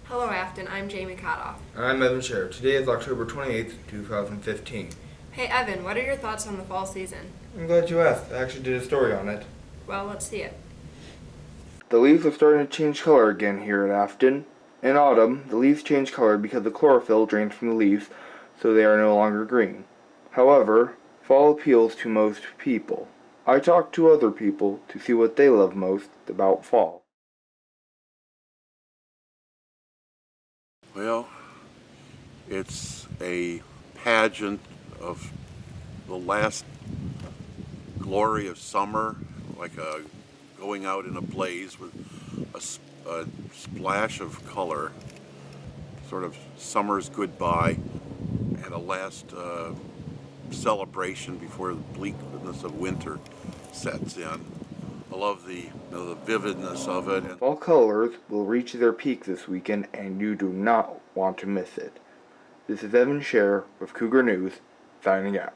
Hello Affton, I'm Jamie Kotoff. And I'm Evan Scher. Today is October 28th, 2015. Hey Evan, what are your thoughts on the fall season? I'm glad you asked. I actually did a story on it. Well, let's see it. The leaves are starting to change color again here at Affton. In autumn, the leaves change color because the chlorophyll drains from the leaves, so they are no longer green. However, fall appeals to most people. I talked to other people to see what they love most about fall. Well, it's a pageant of the last glory of summer, like going out in a blaze with a splash of color, sort of summer's goodbye, and a last celebration before the bleakness of winter sets in. I love the vividness of it. Fall colors will reach their peak this weekend, and you do not want to miss it. This is Evan Scher with Cougar News, signing out.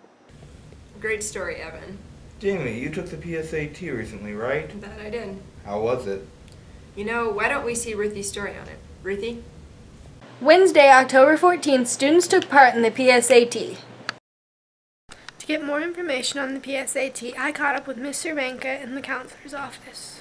Great story, Evan. Jamie, you took the PSAT recently, right? That I did. How was it? You know, why don't we see Ruthie's story on it? Ruthie? Wednesday, October 14th, students took part in the PSAT. To get more information on the PSAT, I caught up with Mr. Banka in the counselor's office.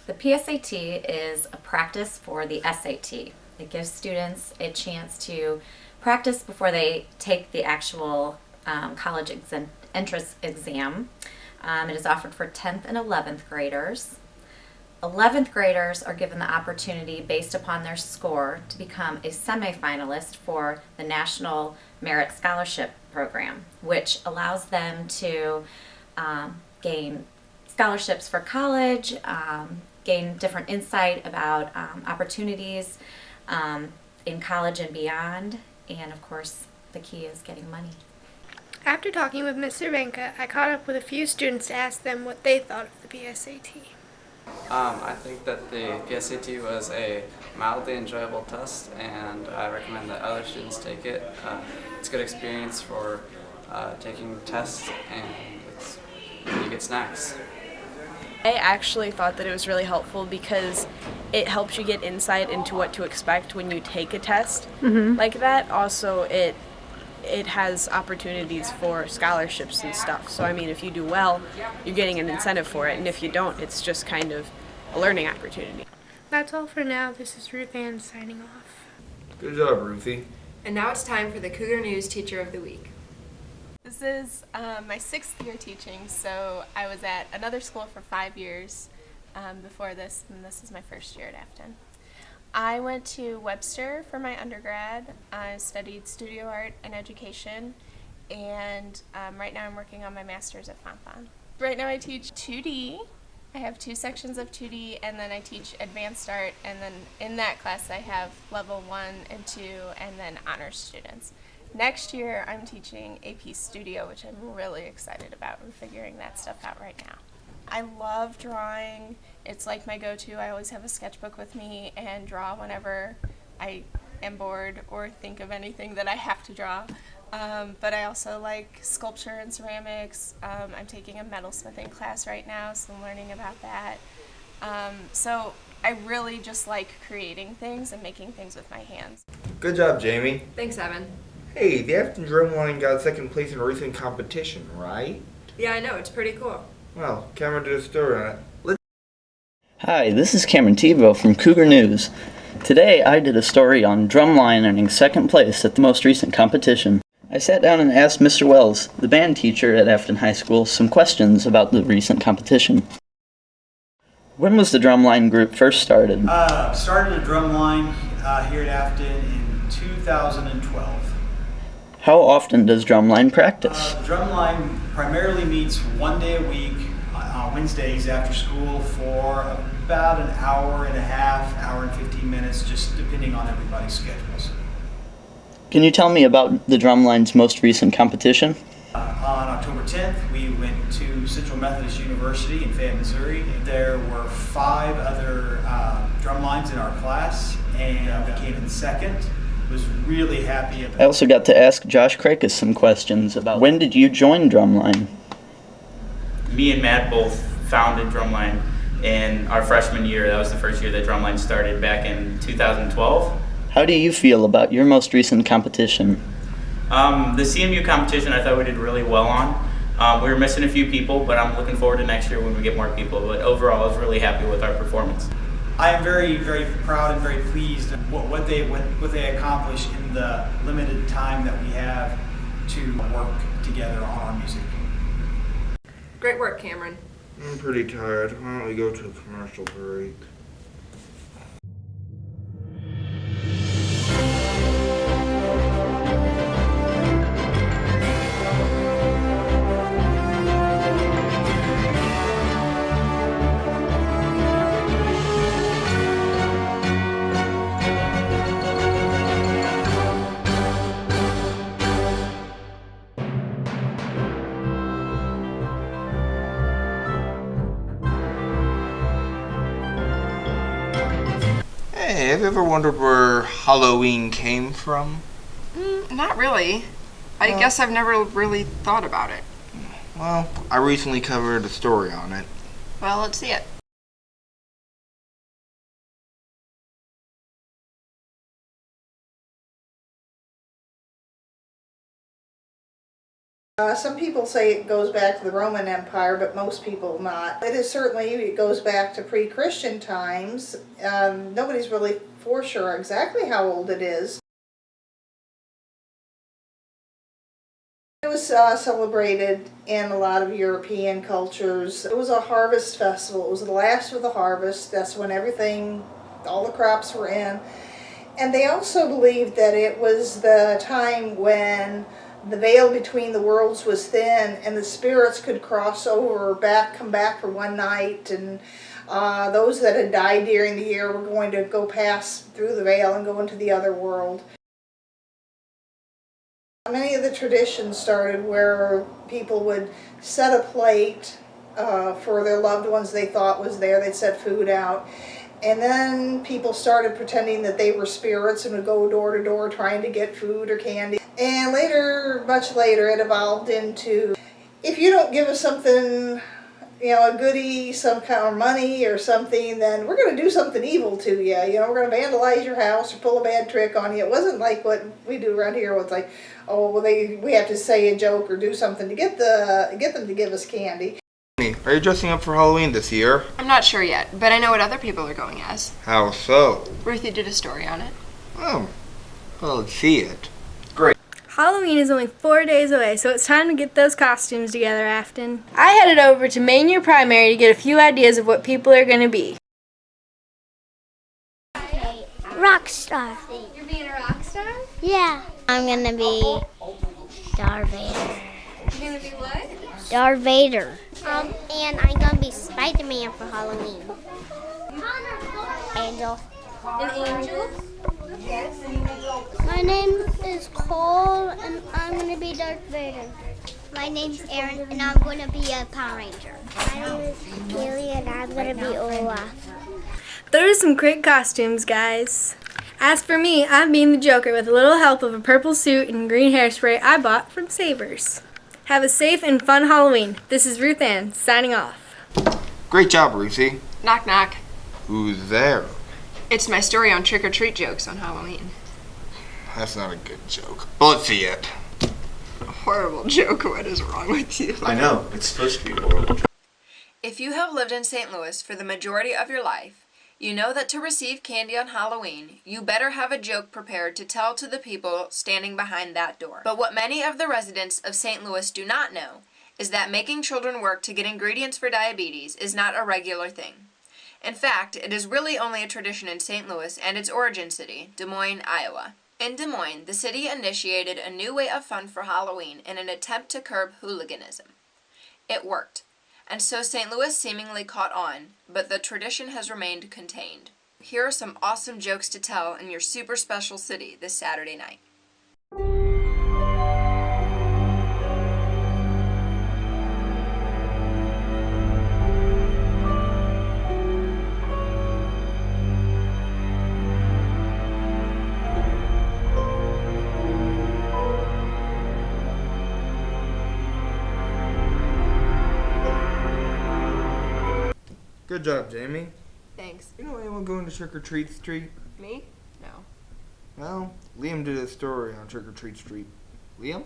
The PSAT is a practice for the SAT. It gives students a chance to practice before they take the actual college entrance exam. It is offered for 10th and 11th graders. 11th graders are given the opportunity, based upon their score, to become a semifinalist for the National Merit Scholarship Program, which allows them to gain scholarships for college, gain different insight about opportunities in college and beyond, and of course the key is getting money. After talking with Mr. Banka, I caught up with a few students to ask them what they thought of the PSAT. I think that the PSAT was a mildly enjoyable test, and I recommend that other students take it. It's a good experience for taking tests, and you get snacks. I actually thought that it was really helpful because it helps you get insight into what to expect when you take a test like that. Also, it has opportunities for scholarships and stuff. So, I mean, if you do well, you're getting an incentive for it, and if you don't, it's just kind of a learning opportunity. That's all for now. This is Ruth Ann signing off. Good job, Ruthie. And now it's time for the Cougar News Teacher of the Week. This is my 6th year teaching, so I was at another school for 5 years before this, and this is my first year at Affton. I went to Webster for my undergrad. I studied studio art and education, and right now I'm working on my master's at Affton. Right now I teach 2D. I have 2 sections of 2D, and then I teach advanced art, and then in that class I have level 1 and 2, and then honors students. Next year I'm teaching AP Studio, which I'm really excited about. I'm figuring that stuff out right now. I love drawing. It's like my go-to. I always have a sketchbook with me and draw whenever I am bored or think of anything that I have to draw. But I also like sculpture and ceramics. I'm taking a metalsmithing class right now, so I'm learning about that. So I really just like creating things and making things with my hands. Good job, Jamie. Thanks, Evan. Hey, the Affton Drumline got second place in a recent competition, right? Yeah, I know. It's pretty cool. Well, Cameron did a story on it. Hi, this is Cameron Tebow from Cougar News. Today I did a story on drumline earning second place at the most recent competition. I sat down and asked Mr. Wells, the band teacher at Affton High School, some questions about the recent competition. When was the drumline group first started? Started a drumline here at Affton in 2012. How often does drumline practice? Drumline primarily meets 1 day a week on Wednesdays after school for about an hour and a half, hour and 15 minutes, just depending on everybody's schedules. Can you tell me about the Drumline's most recent competition? On October 10th, we went to Central Methodist University in Fayette, Missouri. There were 5 other drum lines in our class, and we came in second. Was really happy. I also got to ask Josh Krakus some questions about when did you join Drumline? Me and Matt both founded Drumline in our freshman year. That was the first year that Drumline started back in 2012. How do you feel about your most recent competition? The CMU competition I thought we did really well on. We were missing a few people, but I'm looking forward to next year when we get more people. But overall, I was really happy with our performance. I am very, very proud and very pleased at what they accomplished in the limited time that we have to work together on our music. Great work, Cameron. I'm pretty tired. Why don't we go to a commercial break? Hey, have you ever wondered where Halloween came from? Not really. I guess I've never really thought about it. Well, I recently covered a story on it. Well, let's see it. Some people say it goes back to the Roman Empire, but most people not. It goes back to pre-Christian times. Nobody's really for sure exactly how old it is. It was celebrated in a lot of European cultures. It was a harvest festival. It was the last of the harvest. That's when all the crops were in. And they also believed that it was the time when the veil between the worlds was thin and the spirits could cross over, come back for one night, and those that had died during the year were going to go pass through the veil and go into the other world. Many of the traditions started where people would set a plate for their loved ones they thought was there. They'd set food out. And then people started pretending that they were spirits and would go door to door trying to get food or candy. And later, much later, it evolved into, if you don't give us something, a goodie, some kind of money or something, then we're going to do something evil to you. We're going to vandalize your house or pull a bad trick on you. It wasn't like what we do around here where it's like, oh, well, we have to say a joke or do something to get them to give us candy. Are you dressing up for Halloween this year? I'm not sure yet, but I know what other people are going as. How so? Ruthie did a story on it. Oh, well, let's see it. Halloween is only 4 days away, so it's time to get those costumes together, Affton. I headed over to Mainier Primary to get a few ideas of what people are going to be. Rock star. You're being a rock star? Yeah. I'm gonna be Darth Vader. You're going to be what? Darth Vader. And I'm gonna be Spider-Man for Halloween. Angel. An angel? My name is Cole, and I'm gonna be Darth Vader. My name's Aaron, and I'm gonna be a Power Ranger. My name is Haley, and I'm gonna be Olaf. Those are some great costumes, guys. As for me, I'm being the Joker with a little help of a purple suit and green hairspray I bought from Savers. Have a safe and fun Halloween. This is Ruth Ann, signing off. Great job, Ruthie. Knock, knock. Who's there? It's my story on trick-or-treat jokes on Halloween. That's not a good joke. But let's see it. A horrible joke. What is wrong with you? I know. It's supposed to be horrible. If you have lived in St. Louis for the majority of your life, you know that to receive candy on Halloween, you better have a joke prepared to tell to the people standing behind that door. But what many of the residents of St. Louis do not know is that making children work to get ingredients for diabetes is not a regular thing. In fact, it is really only a tradition in St. Louis and its origin city, Des Moines, Iowa. In Des Moines, the city initiated a new way of fun for Halloween in an attempt to curb hooliganism. It worked. and so St. Louis seemingly caught on, but the tradition has remained contained. Here are some awesome jokes to tell in your super special city this Saturday night. Good job, Jamie. Thanks. You know anyone going to Trick or Treat Street? Me? No. Well, Liam did a story on Trick or Treat Street. Liam?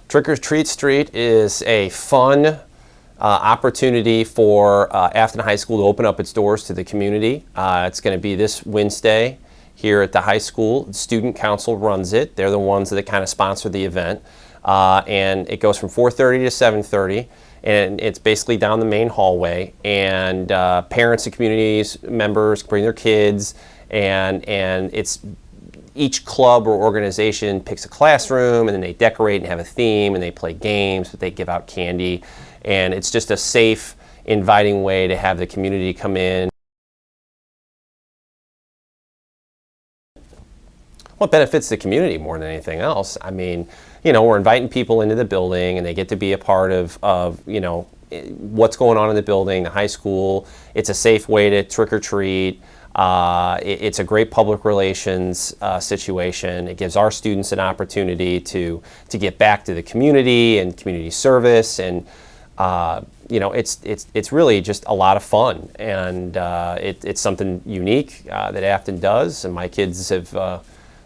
Trick or Treat Street is a fun opportunity for Affton High School to open up its doors to the community. It's going to be this Wednesday here at the high school. The Student Council runs it. They're the ones that kind of sponsor the event. And it goes from 4:30 to 7:30. And it's basically down the main hallway. And parents and community members bring their kids. And it's each club or organization picks a classroom, and then they decorate and have a theme, and they play games, but they give out candy. And it's just a safe, inviting way to have the community come in. Well, it benefits the community more than anything else. I mean, you know, we're inviting people into the building, and they get to be a part of you know, what's going on in the building, the high school. It's a safe way to trick or treat. It's a great public relations situation. It gives our students an opportunity to get back to the community and community service, and you know, it's really just a lot of fun, and it's something unique that Affton does, and my kids have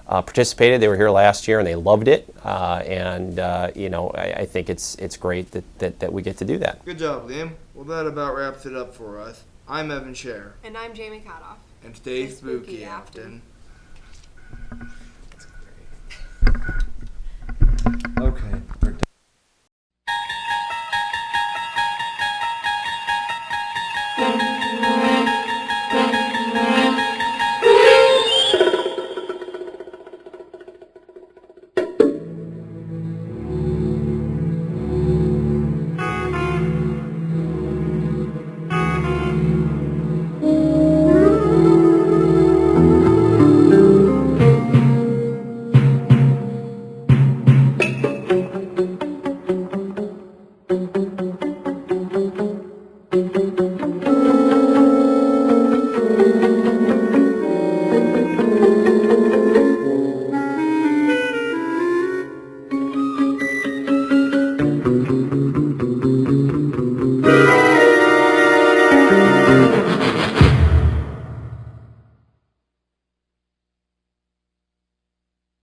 participated. They were here last year and they loved it, and you know, I think it's great that we get to do that. Good job, Liam. Well, that about wraps it up for us. I'm Evan Scher. And I'm Jamie Kadoff. And stay spooky, Affton. Okay. We're